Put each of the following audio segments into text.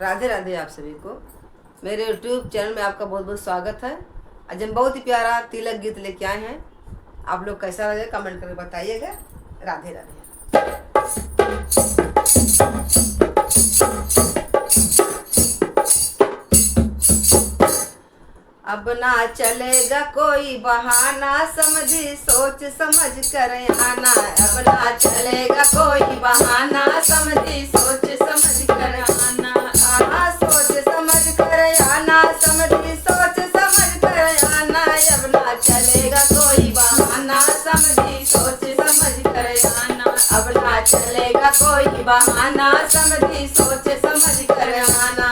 राधे राधे आप सभी को। मेरे YouTube चैनल में आपका बहुत बहुत स्वागत है। आज हम बहुत ही प्यारा तिलक गीत लेके आए हैं। आप लोग कैसा लगे कमेंट करके बताइएगा। राधे राधे। अब ना चलेगा कोई बहाना, समझी सोच समझ कर आना। अब ना चलेगा कोई बहाना, समझी सोच समझ कर आना। सोच समझ कर आना, समझी सोच समझ कर आना। अब ना चलेगा कोई बहाना, समझी सोच समझ कर आना। अब ना चलेगा कोई बहाना, समझी सोच समझ कर आना।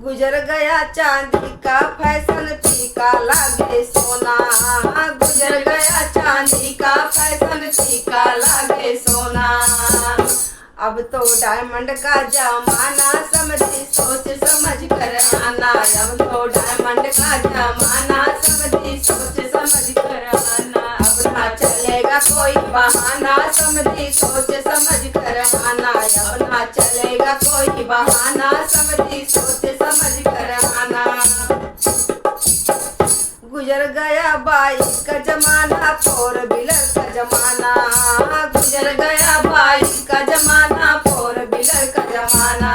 गुजर गया चांदी का फैशन, फीका लागे सोना। गुजर गया चांदी का फैशन, फीका लागे सोना। अब तो डायमंड का जमाना, समझी सोच समझ कर आना। अब तो डायमंड का जमाना, समझी सोच समझ कर आना। अब ना चलेगा कोई बहाना, समझी सोच समझ कर आना। अब ना चलेगा कोई बहाना, समझी सोच समझ कर आना। गुजर गया बाइक का जमाना, फोर व्हीलर का जमाना। गुजर गया बाइक का जमाना, फोर व्हीलर का जमाना।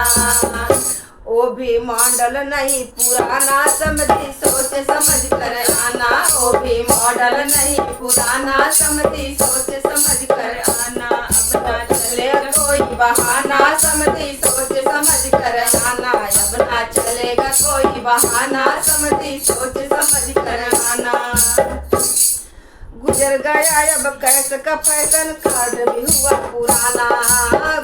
वो भी मॉडल नहीं पुराना, समझी सोच समझ कर आना। वो भी मॉडल नहीं पुराना, समझी सोच समझ कर आना। अब ना चलेगा कोई बहाना, समझी सोच समझ कर आना। अब ना चलेगा कोई बहाना, समझी सोच समझ कर आना। गुजर गया अब कैश का फैशन, कार्ड भी हुआ पुराना।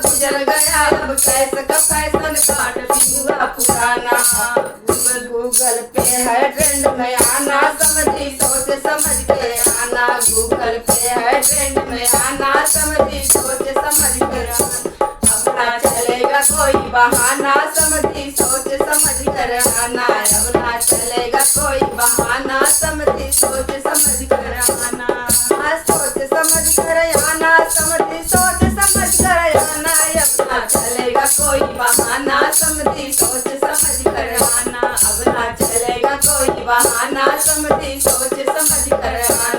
गुजर गया अब कैश का फैशन, कार्ड भी हुआ पुराना। गूगल पे है ट्रेंड में आना, समझी सोच समझ के आना। गूगल पे है ट्रेंड में आना, समझी सोच समझ कर आना। अब ना चलेगा कोई बहाना, समझी सोच समझ कर आना। अब ना चलेगा कोई बहाना, समझी सोच समझ कर आना। सोच समझ कर आना, समझी सोच समझ कर आना। अब ना चलेगा कोई बहाना, समझी सोच समझ कर आना। अब ना चलेगा कोई बहाना, समझी सोच समझ कर आना।